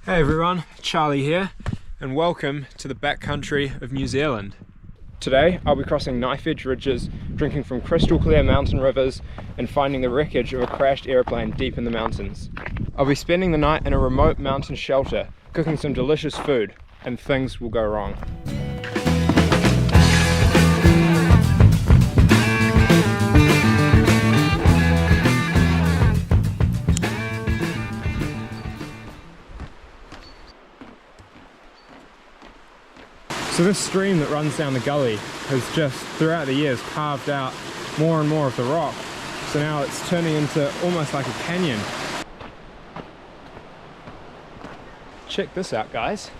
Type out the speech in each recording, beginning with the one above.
Hey everyone, Charlie here, and welcome to the backcountry of New Zealand. Today I'll be crossing knife edge ridges, drinking from crystal clear mountain rivers, and finding the wreckage of a crashed airplane deep in the mountains. I'll be spending the night in a remote mountain shelter, cooking some delicious food, and things will go wrong. So this stream that runs down the gully has just, throughout the years, carved out more and more of the rock. So now it's turning into almost like a canyon. Check this out, guys.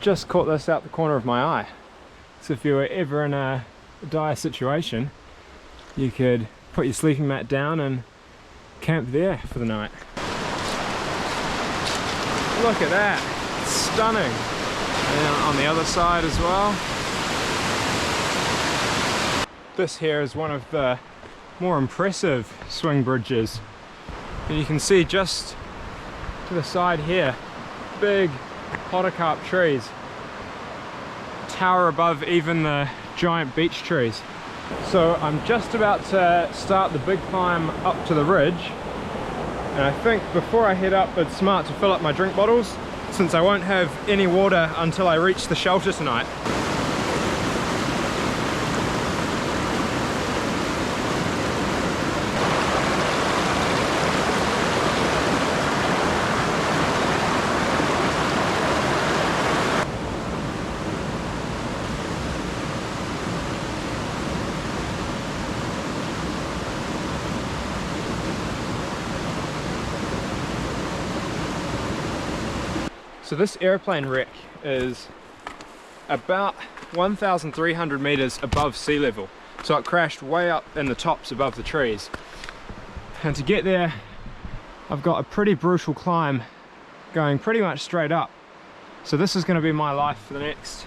Just caught this out the corner of my eye. So if you were ever in a dire situation, you could put your sleeping mat down and camp there for the night. Look at that, it's stunning. And on the other side as well. This here is one of the more impressive swing bridges. And you can see just to the side here, big podocarp trees tower above even the giant beech trees. So I'm just about to start the big climb up to the ridge. And I think before I head up, it's smart to fill up my drink bottles, since I won't have any water until I reach the shelter tonight. So this airplane wreck is about 1,300 meters above sea level. So it crashed way up in the tops above the trees. And to get there, I've got a pretty brutal climb going pretty much straight up. So this is going to be my life for the next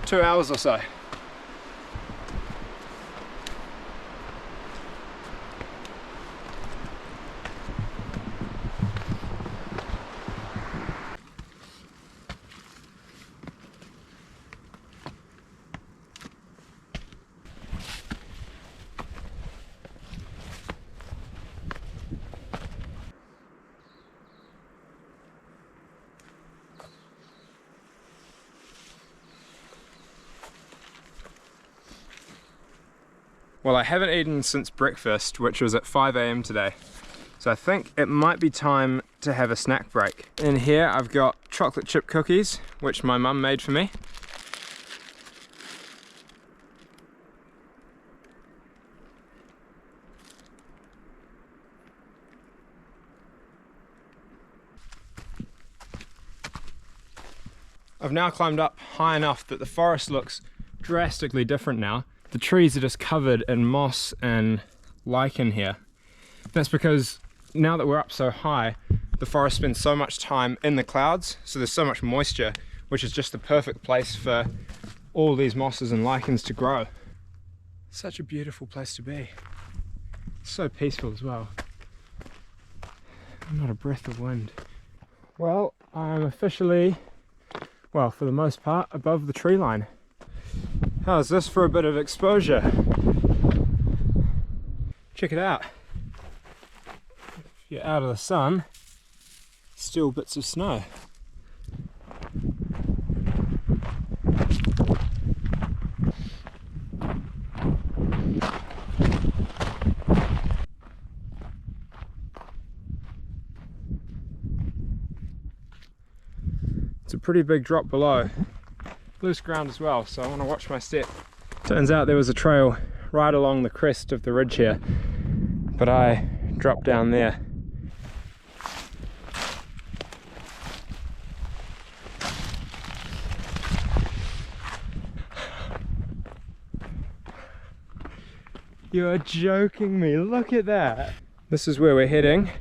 2 hours or so. Well, I haven't eaten since breakfast, which was at 5 AM today. So I think it might be time to have a snack break. In here I've got chocolate chip cookies, which my mum made for me. I've now climbed up high enough that the forest looks drastically different now. The trees are just covered in moss and lichen here. That's because now that we're up so high, the forest spends so much time in the clouds, so there's so much moisture, which is just the perfect place for all these mosses and lichens to grow. Such a beautiful place to be. So peaceful as well. Not a breath of wind. Well, I'm officially, well, for the most part, above the tree line. How's this for a bit of exposure? Check it out. If you're out of the sun, still bits of snow. It's a pretty big drop below. Loose ground as well, so I want to watch my step. Turns out there was a trail right along the crest of the ridge here, but I dropped down there. You're joking me, look at that! This is where we're heading.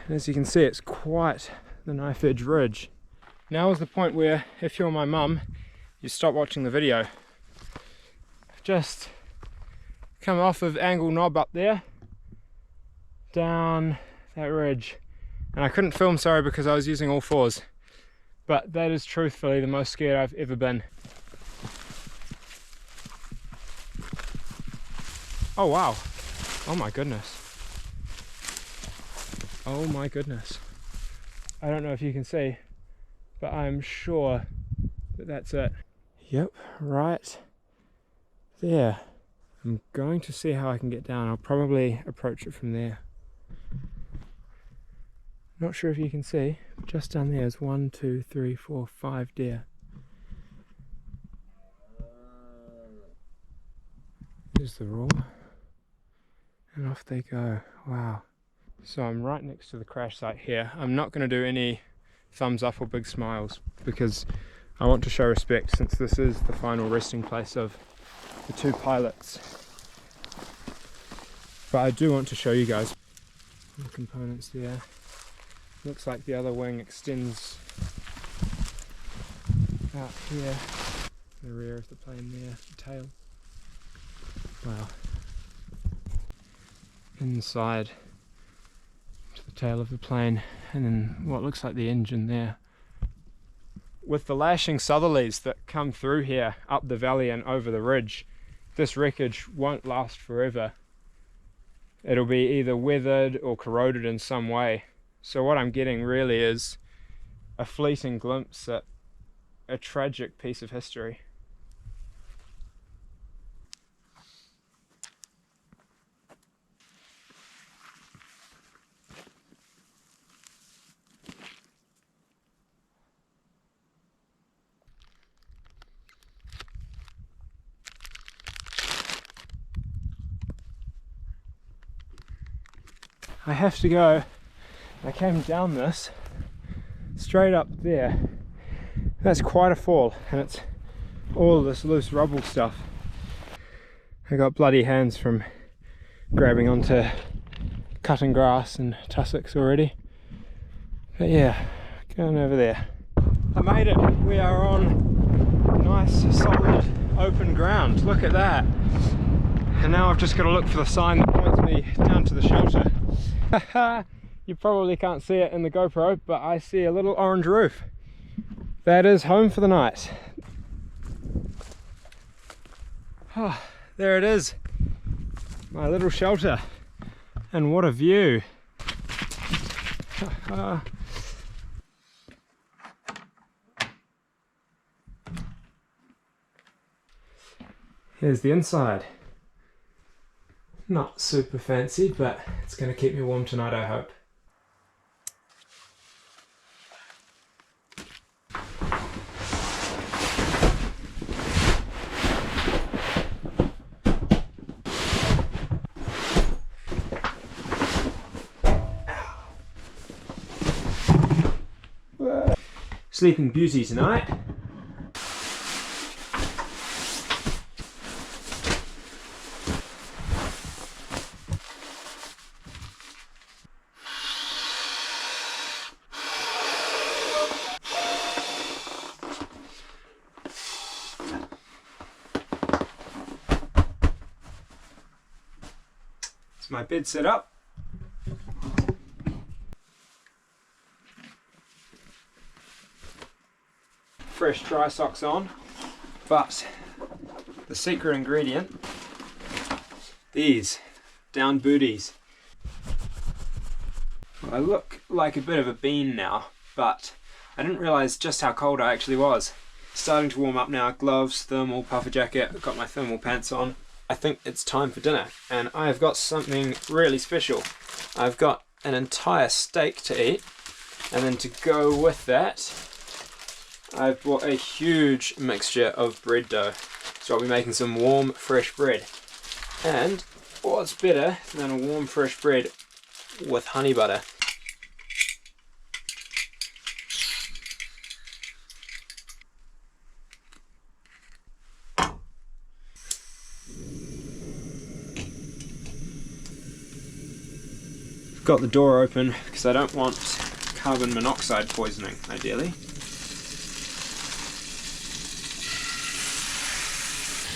As you can see, it's quite the knife edge ridge. Now is the point where, if you're my mum, you stop watching the video. Just come off of Angle Knob up there, down that ridge, And I couldn't film, sorry, because I was using all fours. But that is truthfully the most scared I've ever been. Oh wow. Oh my goodness. Oh my goodness. I don't know if you can see, but I'm sure that that's it. Yep, right there. I'm going to see how I can get down. I'll probably approach it from there. Not sure if you can see, but just down there is 1, 2, 3, 4, 5 deer. There's the roar. And off they go. Wow. So I'm right next to the crash site here. I'm not going to do any thumbs up or big smiles because I want to show respect, since this is the final resting place of the two pilots. But I do want to show you guys the components there. Looks like the other wing extends out here. The rear of the plane there, the tail. Wow. Inside to the tail of the plane, and then what looks like the engine there. With the lashing southerlies that come through here, up the valley and over the ridge, this wreckage won't last forever. It'll be either weathered or corroded in some way. So what I'm getting really is a fleeting glimpse at a tragic piece of history. I have to go. I came down this straight up there. That's quite a fall, and it's all this loose rubble stuff. I got bloody hands from grabbing onto cutting grass and tussocks already. But yeah, going over there. I made it. We are on nice, solid, open ground. Look at that. And now I've just got to look for the sign that points me down to the shelter. You probably can't see it in the GoPro, but I see a little orange roof. That is home for the night. Oh, there it is. My little shelter. And what a view. Here's the inside. Not super fancy, but it's going to keep me warm tonight, I hope. Sleeping Beauty tonight. It's my bed set up. Fresh dry socks on, but the secret ingredient, these down booties. Well, I look like a bit of a bean now, but I didn't realise just how cold I actually was. Starting to warm up now, gloves, thermal, puffer jacket, I've got my thermal pants on. I think it's time for dinner, and I have got something really special. I've got an entire steak to eat, and then to go with that, I've bought a huge mixture of bread dough. So I'll be making some warm, fresh bread. And what's better than a warm, fresh bread with honey butter? Got the door open because I don't want carbon monoxide poisoning, ideally.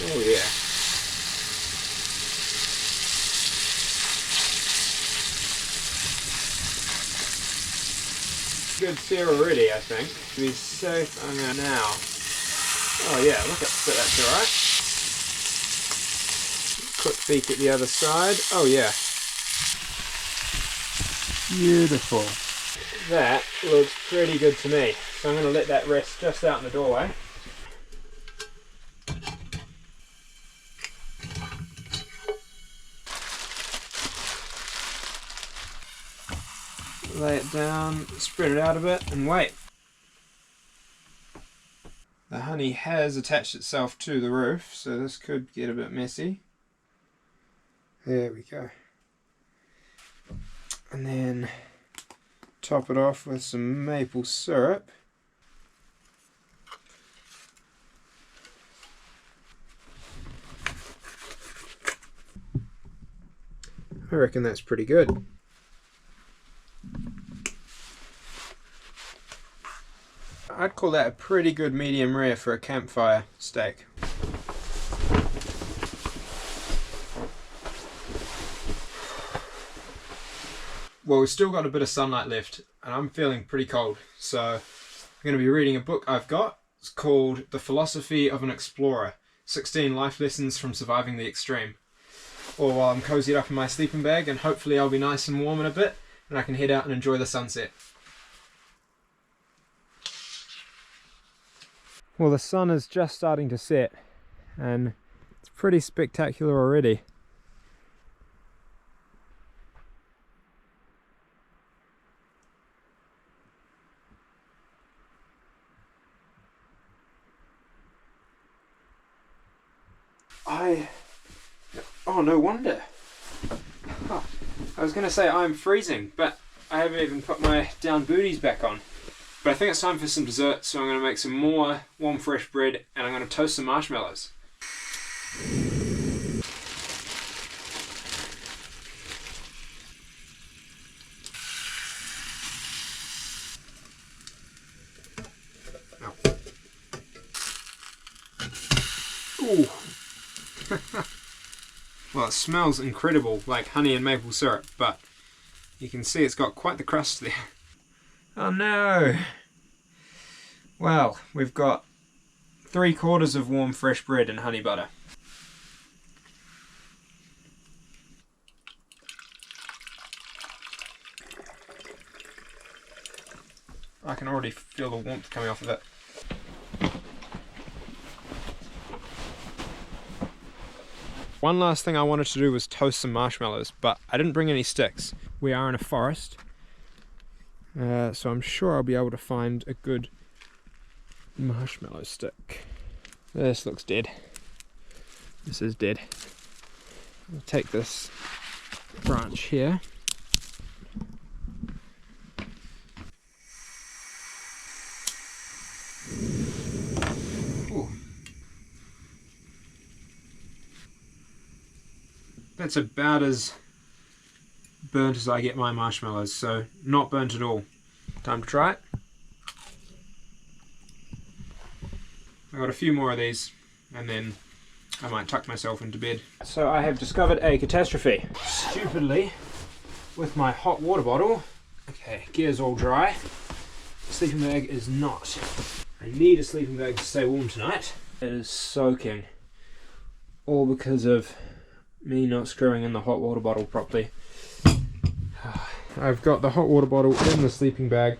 Oh yeah. good sear already, I think. To be safe, I'm going to now. Oh yeah, look at that, that's alright. Quick peek at the other side. Oh yeah. Beautiful. That looks pretty good to me. So I'm going to let that rest just out in the doorway. Lay it down, spread it out a bit, and wait. The honey has attached itself to the roof, so this could get a bit messy. There we go. And then top it off with some maple syrup. I reckon that's pretty good. I'd call that a pretty good medium rare for a campfire steak. Well, we've still got a bit of sunlight left and I'm feeling pretty cold, so I'm going to be reading a book I've got. It's called The Philosophy of an Explorer, 16 Life Lessons from Surviving the Extreme. Or while I'm cozied up in my sleeping bag, and hopefully I'll be nice and warm in a bit and I can head out and enjoy the sunset. Well, the sun is just starting to set and it's pretty spectacular already. Oh, no wonder. Huh. I was going to say I'm freezing, but I haven't even put my down booties back on. But I think it's time for some dessert, so I'm going to make some more warm fresh bread and I'm going to toast some marshmallows. Ooh. Well, it smells incredible, like honey and maple syrup, but you can see it's got quite the crust there. Oh no! Well, we've got 3/4 of warm fresh bread and honey butter. I can already feel the warmth coming off of it. One last thing I wanted to do was toast some marshmallows, but I didn't bring any sticks. We are in a forest, so I'm sure I'll be able to find a good marshmallow stick. This looks dead. This is dead. I'll take this branch here. Ooh. That's about as burnt as I get my marshmallows, so not burnt at all. Time to try it. I got a few more of these and then I might tuck myself into bed. So I have discovered a catastrophe. Stupidly, with my hot water bottle, okay, gear's all dry. The sleeping bag is not. I need a sleeping bag to stay warm tonight. It is soaking, all because of me not screwing in the hot water bottle properly. I've got the hot water bottle in the sleeping bag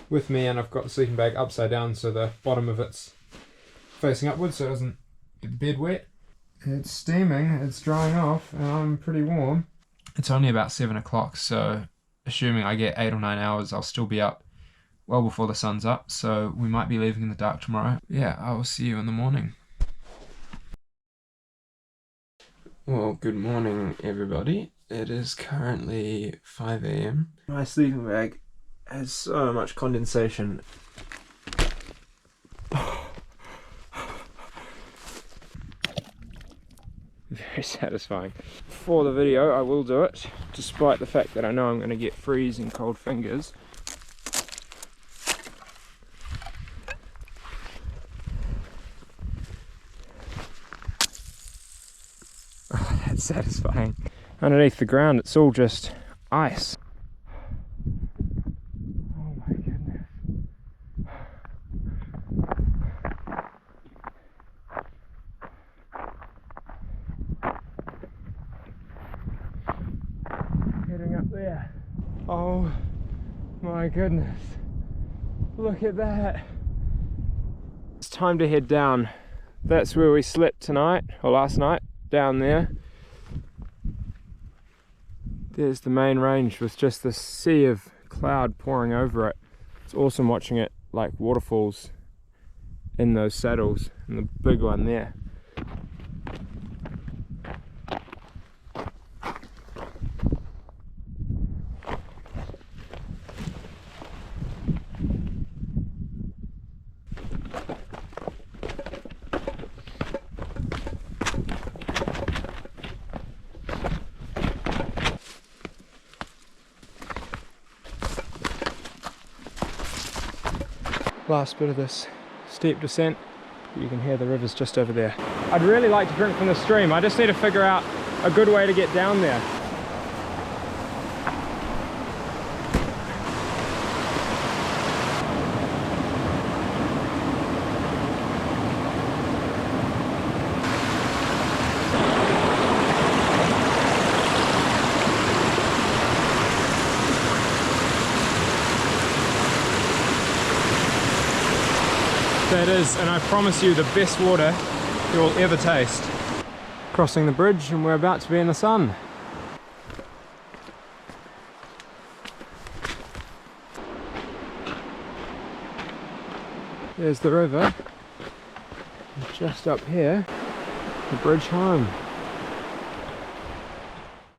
with me, and I've got the sleeping bag upside down so the bottom of it's facing upwards so it doesn't get the bed wet. It's steaming, it's drying off, and I'm pretty warm. It's only about 7 o'clock, so assuming I get 8 or 9 hours, I'll still be up well before the sun's up, so we might be leaving in the dark tomorrow. Yeah, I will see you in the morning. Well, good morning everybody. It is currently 5 AM. My sleeping bag has so much condensation. Very satisfying. For the video, I will do it, despite the fact that I know I'm going to get freezing cold fingers. Oh, that's satisfying. Underneath the ground, it's all just ice. Oh my goodness. my goodness, look at that. It's time to head down. That's where we slept tonight, or last night, down there. There's the main range with just this sea of cloud pouring over it. It's awesome watching it like waterfalls in those saddles, and the big one there. Last bit of this steep descent. You can hear the river's just over there. I'd really like to drink from the stream. I just need to figure out a good way to get down there. That is, and I promise you, the best water you'll ever taste. Crossing the bridge and we're about to be in the sun. There's the river. Just up here, the bridge home.